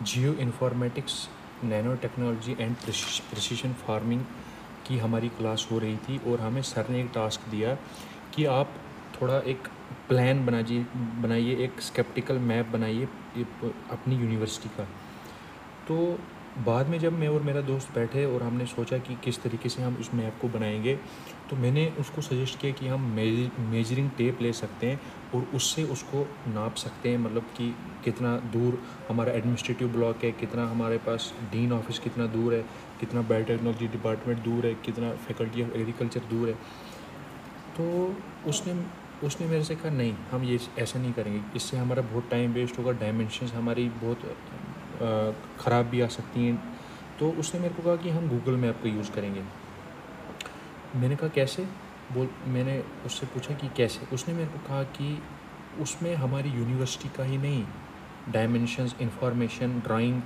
Geo informatics, nano technology and precision farming की हमारी class हो रही थी और हमें सर ने एक टास्क दिया कि आप थोड़ा एक प्लान बनाइए, एक स्केप्टिकल मैप बनाइए अपनी यूनिवर्सिटी का। तो बाद में जब मैं और मेरा दोस्त बैठे और हमने सोचा कि किस तरीके से हम उस मैप को बनाएंगे, तो मैंने उसको सजेस्ट किया कि हम मेजरिंग टेप ले सकते हैं और उससे उसको नाप सकते हैं, मतलब कि कितना दूर हमारा एडमिनिस्ट्रेटिव ब्लॉक है, कितना हमारे पास डीन ऑफिस कितना दूर है, कितना बायोटेक्नोलॉजी डिपार्टमेंट दूर है, कितना फैकल्टी ऑफ एग्रीकल्चर दूर है। तो उसने उसने मेरे से कहा नहीं, हम ये ऐसा नहीं करेंगे, इससे हमारा बहुत टाइम वेस्ट होगा, डायमेंशंस हमारी बहुत ख़राब भी आ सकती हैं। तो उसने मेरे को कहा कि हम गूगल मैप का यूज़ करेंगे। मैंने कहा कैसे? मैंने उससे पूछा कि कैसे? उसने मेरे को कहा कि उसमें हमारी यूनिवर्सिटी का ही नहीं, डायमेंशंस, इंफॉर्मेशन, ड्राइंग,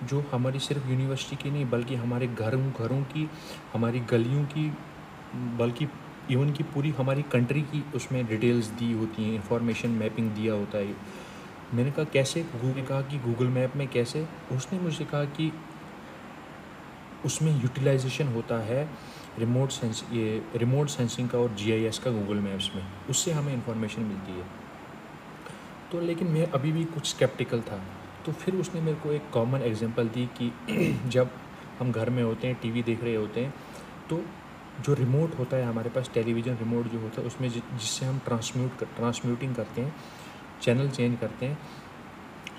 जो हमारी सिर्फ यूनिवर्सिटी की नहीं बल्कि हमारे घरों की, हमारी गलियों की, बल्कि इवन की पूरी हमारी कंट्री की उसमें डिटेल्स दी होती हैं, इंफॉर्मेशन मैपिंग दिया होता है। मैंने कहा कैसे? गूगल कहा कि गूगल मैप में कैसे? उसने मुझे कहा कि उसमें यूटिलाइजेशन होता है रिमोट सेंसिंग का और जीआईएस का गूगल मैप्स में, उससे हमें इंफॉर्मेशन मिलती है। तो लेकिन मैं अभी भी कुछ स्केप्टिकल था। तो फिर उसने मेरे को एक कॉमन एग्जांपल दी कि जब हम घर में होते हैं, टीवी देख रहे होते हैं, तो जो रिमोट होता है हमारे पास, टेलीविज़न रिमोट जो होता है, उसमें जिससे हम ट्रांसम्यूटिंग करते हैं, चैनल चेंज करते हैं,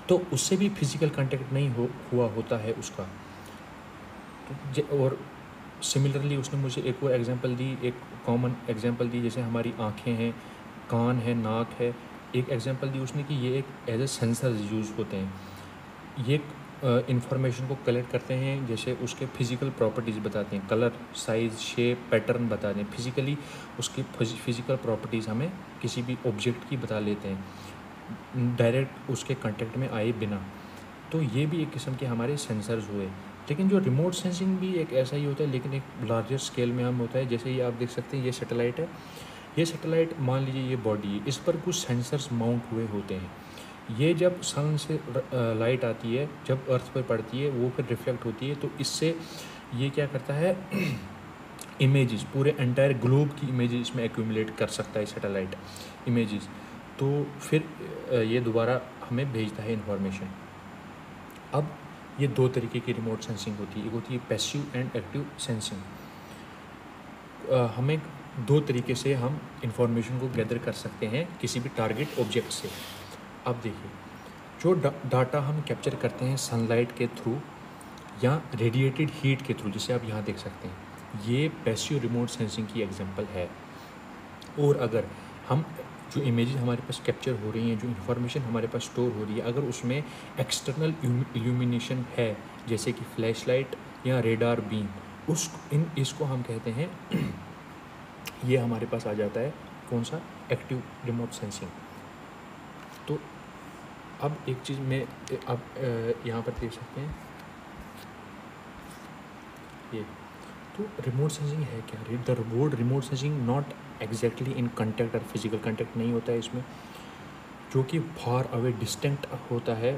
तो उससे भी फिज़िकल कांटेक्ट नहीं हुआ होता है उसका। और सिमिलरली उसने मुझे एक और एग्जांपल दी, एक कॉमन एग्जांपल दी, जैसे हमारी आँखें हैं, कान है, नाक है। एक एग्जांपल दी उसने कि ये एक एज ए सेंसर यूज़ होते हैं, ये इंफॉर्मेशन को कलेक्ट करते हैं, जैसे उसके फिज़िकल प्रॉपर्टीज़ बताते हैं, कलर, साइज़, शेप, पैटर्न बताते हैं, फिज़िकली उसकी फिज़िकल प्रॉपर्टीज़ हमें किसी भी ऑब्जेक्ट की बता लेते हैं डायरेक्ट उसके कांटेक्ट में आए बिना। तो ये भी एक किस्म के हमारे सेंसर्स हुए। लेकिन जो रिमोट सेंसिंग भी एक ऐसा ही होता है, लेकिन एक लार्जर स्केल में हम होता है। जैसे ये आप देख सकते हैं, ये सैटेलाइट है, ये सैटेलाइट मान लीजिए ये बॉडी है, इस पर कुछ सेंसर्स माउंट हुए होते हैं। ये जब सन से लाइट आती है, जब अर्थ पर पड़ती है, वो फिर रिफ्लेक्ट होती है, तो इससे ये क्या करता है इमेजेस, पूरे एंटायर ग्लोब की इमेजेस इसमें एक्यूमुलेट कर सकता है सैटेलाइट इमेजेस। तो फिर ये दोबारा हमें भेजता है इन्फॉर्मेशन। अब ये दो तरीके की रिमोट सेंसिंग होती है, एक होती है पैसिव एंड एक्टिव सेंसिंग। हमें दो तरीके से हम इंफॉर्मेशन को गैदर कर सकते हैं किसी भी टारगेट ऑब्जेक्ट से। अब देखिए, जो डाटा हम कैप्चर करते हैं सनलाइट के थ्रू या रेडिएटेड हीट के थ्रू, जिसे आप यहाँ देख सकते हैं, ये पैसिव रिमोट सेंसिंग की एग्जांपल है। और अगर हम जो इमेजेस हमारे पास कैप्चर हो रही हैं, जो इन्फॉर्मेशन हमारे पास स्टोर हो रही है, अगर उसमें एक्सटर्नल इल्यूमिनेशन है, जैसे कि फ्लैश लाइट या रेडार बीम, इसको हम कहते हैं ये हमारे पास आ जाता है कौन सा? Active remote sensing. तो अब एक चीज़ में आप यहाँ पर देख सकते हैं, ये तो रिमोट सेंसिंग है क्या? The word remote sensing not exactly in contact और फिजिकल कंटेक्ट नहीं होता है इसमें, जो कि फार अवे डिस्टेंट होता है,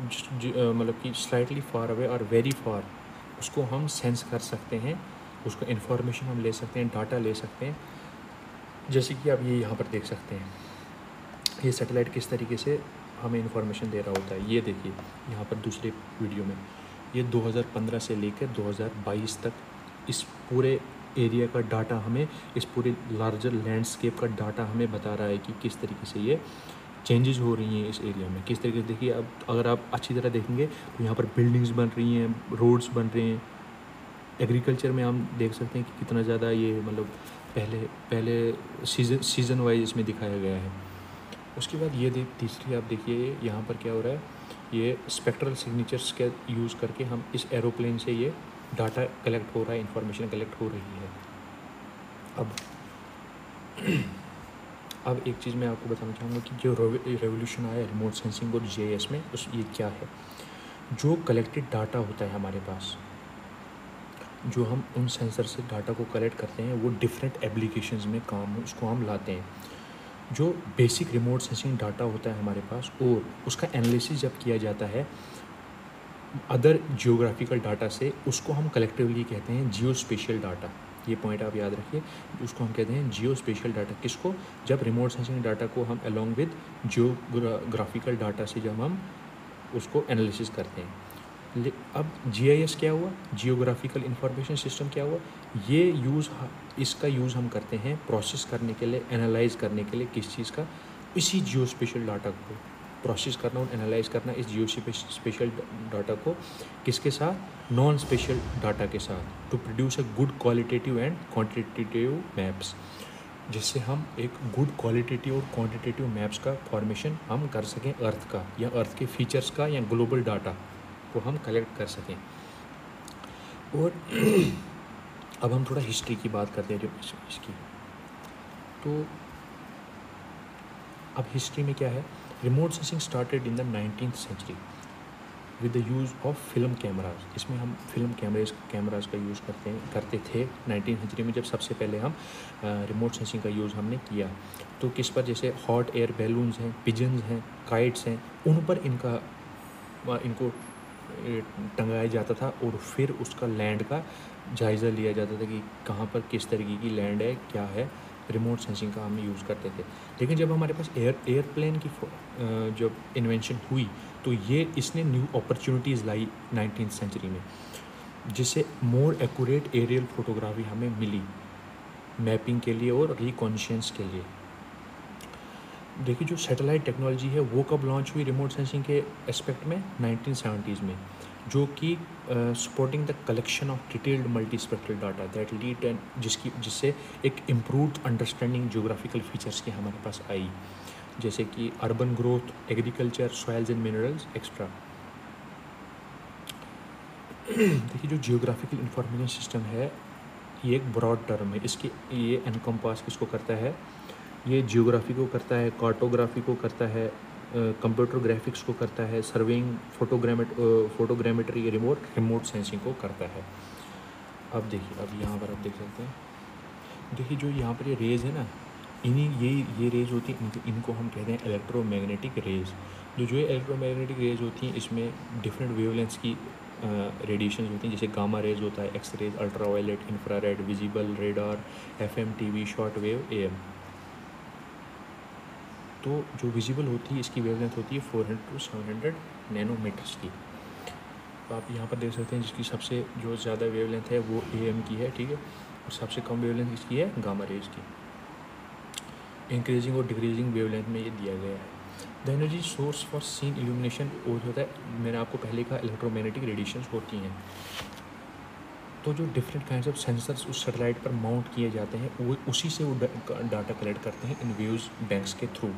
मतलब कि स्लाइटली फार अवे और वेरी फार, उसको हम सेंस कर सकते हैं, उसको इन्फॉर्मेशन हम ले सकते हैं, डाटा ले सकते हैं। जैसे कि आप ये यहाँ पर देख सकते हैं, ये सैटेलाइट किस तरीके से हमें इन्फॉर्मेशन दे रहा होता है। ये देखिए यहाँ पर दूसरे वीडियो में, ये 2015 से लेकर 2022 तक इस पूरे एरिया का डाटा हमें, इस पूरे लार्जर लैंडस्केप का डाटा हमें बता रहा है कि किस तरीके से ये चेंजेस हो रही हैं इस एरिया में, किस तरीके से। देखिए, अब अगर आप अच्छी तरह देखेंगे तो यहाँ पर बिल्डिंग्स बन रही हैं, रोड्स बन रहे हैं। एग्रीकल्चर में हम देख सकते हैं कि कितना ज़्यादा ये, मतलब पहले सीज़न वाइज इसमें दिखाया गया है। उसके बाद ये तीसरी आप देखिए यहाँ पर क्या हो रहा है, ये स्पेक्ट्रल सिग्नेचर्स का यूज़ करके हम इस एरोप्लेन से ये डाटा कलेक्ट हो रहा है, इंफॉर्मेशन कलेक्ट हो रही है। अब एक चीज़ मैं आपको बताना चाहूँगा कि जो रेवोल्यूशन आया रिमोट सेंसिंग और जीआईएस में, ये क्या है? जो कलेक्टेड डाटा होता है हमारे पास, जो हम उन सेंसर से डाटा को कलेक्ट करते हैं, वो डिफरेंट एप्लीकेशंस में काम उसको हम लाते हैं। जो बेसिक रिमोट सेंसिंग डाटा होता है हमारे पास, और उसका एनालिसिस जब किया जाता है, अदर जियोग्राफिकल डाटा से, उसको हम कलेक्टिवली कहते हैं जियो स्पेशियल डाटा। ये पॉइंट आप याद रखिए, उसको हम कहते हैं जियो स्पेशियल डाटा। किसको? जब रिमोट सेंसिंग डाटा को हम अलॉन्ग विद जियोग्राफिकल डाटा से जब हम उसको एनालिसिस करते हैं। अब जीआईएस क्या हुआ? जियोग्राफिकल इंफॉर्मेशन सिस्टम क्या हुआ? ये इसका यूज़ हम करते हैं प्रोसेस करने के लिए, एनालाइज करने के लिए। किस चीज़ का? इसी जियो स्पेशल डाटा को प्रोसेस करना और एनालाइज करना, इस जियो स्पेशल डाटा को किसके साथ? नॉन स्पेशल डाटा के साथ, to produce a good qualitative and quantitative maps, जिससे हम एक गुड क्वालिटेटिव और क्वांटिटेटिव मैप्स का फॉर्मेशन हम कर सकें अर्थ का, या अर्थ के फीचर्स का, या ग्लोबल डाटा को हम कलेक्ट कर सकें। और अब हम थोड़ा हिस्ट्री की बात करते हैं जो इसकी। तो अब हिस्ट्री में क्या है? Remote sensing started in the 19th century with the use of film cameras. इसमें हम फिल्म कैमराज का यूज़ करते थे 19th सेंचुरी में, जब सबसे पहले हम रिमोट सेंसिंग का यूज़ हमने किया। तो किस पर? जैसे हॉट एयर बैलून्स हैं, पिजन्स हैं, काइट्स हैं, उन पर इनको टंगाया जाता था, और फिर उसका लैंड का जायज़ा लिया जाता था कि कहाँ पर किस तरीके की लैंड है, क्या है। रिमोट सेंसिंग का हम यूज़ करते थे। लेकिन जब हमारे पास एयरप्लेन की जब इन्वेंशन हुई, तो इसने न्यू अपॉर्चुनिटीज़ लाई 19th सेंचुरी में, जिससे मोर एक्यूरेट एरियल फोटोग्राफी हमें मिली मैपिंग के लिए और रिकॉन्शियंस के लिए। देखिए, जो सैटेलाइट टेक्नोलॉजी है वो कब लॉन्च हुई रिमोट सेंसिंग के एस्पेक्ट में? 1970s में, जो कि supporting the collection of detailed multi spectral data that lead and जिससे एक इम्प्रूव्ड अंडरस्टैंडिंग जियोग्राफिकल फीचर्स की हमारे पास आई, जैसे कि urban growth, agriculture, soils and minerals extra. देखिए, जो जियोग्राफिकल इंफॉर्मेशन सिस्टम है, ये एक ब्रॉड टर्म है। ये एनकम्पास किसको करता है? ये जियोग्राफी को करता है, कार्टोग्राफी को करता है, कंप्यूटर ग्राफिक्स को करता है, सर्वेइंग, फोटोग्रामेट्री, रिमोट सेंसिंग को करता है। अब देखिए, अब यहाँ पर आप देख सकते हैं, देखिए जो यहाँ पर ये रेज़ है ना, ये रेज़ होती हैं, इनको हम कहते हैं इलेक्ट्रोमैग्नेटिक रेज़। जो ये इलेक्ट्रोमैग्नेटिक रेज़ होती हैं, इसमें डिफरेंट वेवलेंथ्स की रेडिएशन होती हैं, जैसे गामा रेज़ होता है, X rays, ultraviolet, infrared, visible, radar, FM, TV, short wave, AM। तो जो विजिबल होती है, इसकी वेवलेंथ होती है 400 to 700 नैनोमीटर्स की। तो आप यहाँ पर देख सकते हैं, जिसकी सबसे जो ज़्यादा वेवलेंथ है वो AM की है, ठीक है, और सबसे कम वेवलेंथ इसकी है गामा रेज की। इंक्रीजिंग और डिक्रीजिंग वेवलेंथ में ये दिया गया है। The energy source for scene illumination वो होता है, मैंने आपको पहले कहा, इलेक्ट्रोमैग्नेटिक रेडिएशंस होती हैं। तो जो डिफरेंट काइंड्स ऑफ सेंसर्स उस सैटेलाइट पर माउंट किए जाते हैं, वो उसी से वो डाटा कलेक्ट करते हैं इन वेव्स बैंक्स के थ्रू।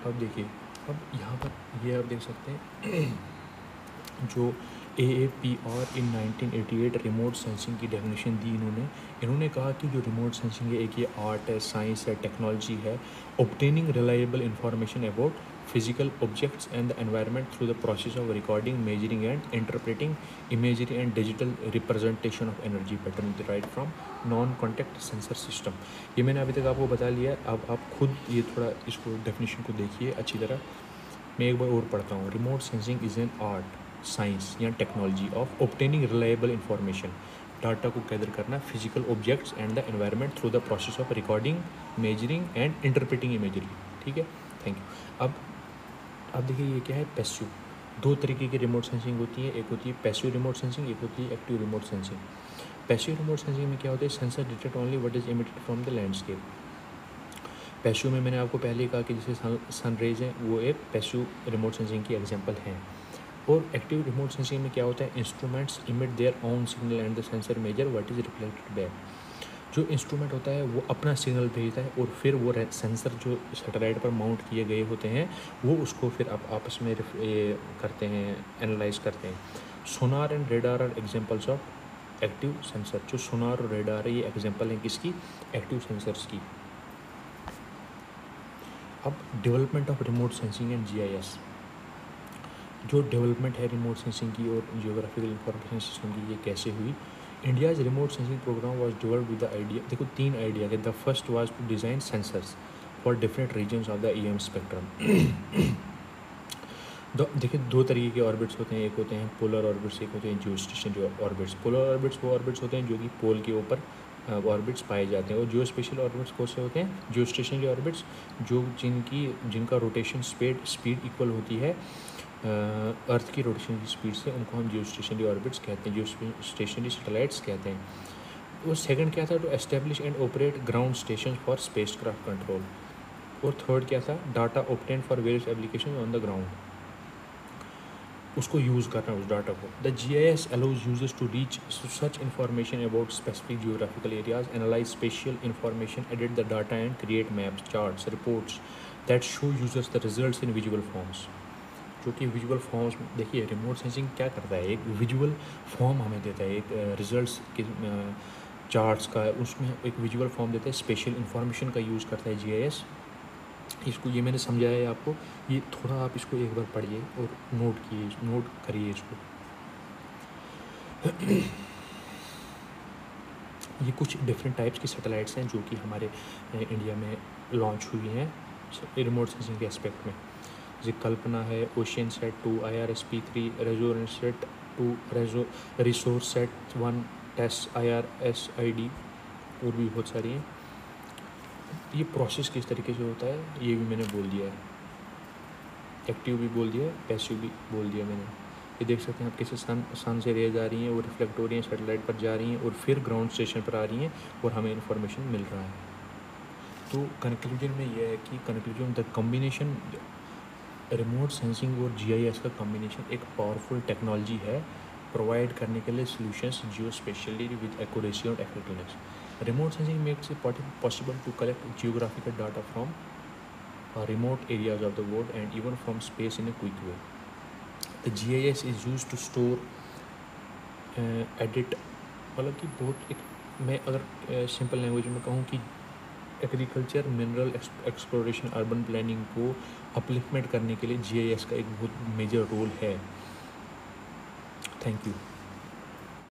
अब देखिए, अब यहाँ पर ये आप देख सकते हैं जो AAPR इन 1988 रिमोट सेंसिंग की डेफिनेशन दी इन्होंने कहा कि जो रिमोट सेंसिंग है, एक ये आर्ट है, साइंस है, टेक्नोलॉजी है, obtaining reliable information about physical objects and the environment through the process of recording, measuring and interpreting imagery and digital representation of energy pattern derived from non contact sensor system. ये मैंने अभी तक आपको बता लिया है। अब आप खुद ये थोड़ा इसको डेफिनेशन को देखिए अच्छी तरह। मैं एक बार और पढ़ता हूँ। Remote sensing is an art, science या technology of obtaining reliable information, data को गैदर करना, physical objects and the environment through the process of recording, measuring and interpreting imagery. ठीक है, थैंक यू। अब देखिए, ये क्या है? पैसिव। दो तरीके की रिमोट सेंसिंग होती है, एक होती है पैसिव रिमोट सेंसिंग, एक होती है active remote sensing. Passive remote sensing में क्या होता है? Sensor detect only what is emitted from the landscape. Passive में मैंने आपको पहले ही कहा कि जैसे सन रेज हैं, वो एक पैसिव रिमोट सेंसिंग की एग्जांपल हैं। और एक्टिव रिमोट सेंसिंग में क्या होता है? Instruments emit their own signal and the sensor measure what is reflected back. जो इंस्ट्रूमेंट होता है वो अपना सिग्नल भेजता है, और फिर वो सेंसर जो सैटेलाइट पर माउंट किए गए होते हैं, वो उसको फिर आपस में करते हैं, एनालाइज करते हैं। Sonar and radar are examples of active sensor. जो सोनार और रेडार है, ये एग्जांपल है किसकी? एक्टिव सेंसर्स की। अब development of remote sensing and GIS। जो डेवलपमेंट है रिमोट सेंसिंग की और जियोग्राफिकल इंफॉर्मेशन सिस्टम की, ये कैसे हुई? India's remote sensing program was developed with the idea, देखो 3 आइडिया है। The first was to design sensors for different regions of the EM spectrum. देखिए, दो तरीके के ऑर्बिट्स होते हैं, एक होते हैं पोलर ऑर्बिट्स, एक होते हैं जियो स्टेशनरी ऑर्बिट्स। पोलर ऑर्बिट्स वो ऑर्बिट्स होते हैं जो कि पोल के ऊपर ऑर्बिट्स पाए जाते हैं, और जियो स्पेशल ऑर्बिट्स कौन से होते हैं, जियो स्टेशनरी ऑर्बिट्स, जो जिनका रोटेशन स्पीड इक्वल होती है अर्थ की रोटेशन की स्पीड से, उनको हम जियो स्टेशनरी ऑर्बिट्स कहते हैं, जियो स्टेशनरी सैटेलाइट्स कहते हैं। और सेकंड क्या था, to establish and operate ground station for spacecraft control. और थर्ड क्या था, data obtain for various application on the ground, उसको यूज़ करना उस डाटा को। The GIS allows users to reach such information about specific geographical areas, analyze spatial information, edit the data and create maps, charts, reports that show users the results in visual forms। जो कि visual forms, देखिए remote sensing क्या करता है, एक visual form हमें देता है, एक रिजल्ट्स के चार्ट्स का, उसमें एक विजुअल फॉर्म देता है, स्पेशल इन्फॉर्मेशन का यूज़ करता है GIS। इसको ये मैंने समझाया है आपको, ये थोड़ा आप इसको एक बार पढ़िए और नोट करिए इसको। ये कुछ डिफरेंट टाइप्स की सैटेलाइट्स हैं जो कि हमारे इंडिया में लॉन्च हुई हैं रिमोट सेंसिंग के एस्पेक्ट में। जैसे कल्पना है, ओशियन सेट 2, IRSP-3, रेजोनेसेट 2, रिसोर्सेट 1, टेस्ट IRSID, और भी बहुत सारी हैं। ये प्रोसेस किस तरीके से होता है ये भी मैंने बोल दिया है, एक्टिव भी बोल दिया है, पैसिव भी बोल दिया मैंने। ये देख सकते हैं आप कैसे सन से रेज आ रही हैं, वो रिफ्लेक्ट हो रही हैं, सैटेलाइट पर जा रही हैं और फिर ग्राउंड स्टेशन पर आ रही हैं और हमें इन्फॉर्मेशन मिल रहा है। तो कंक्लूजन में ये है कि द कम्बिनेशन रिमोट सेंसिंग और GIS का कम्बिनेशन एक पावरफुल टेक्नोलॉजी है प्रोवाइड करने के लिए solutions geospatially with accuracy और effectiveness. Remote sensing makes it possible to collect geographical data from remote areas of the world and even from space in a quick way. The GIS is used to store, edit, मतलब कि बहुत एक, मैं अगर simple language में कहूँ कि agriculture, mineral exploration, urban planning को अपलिफ्टमेंट करने के लिए GIS का एक बहुत मेजर रोल है। Thank you.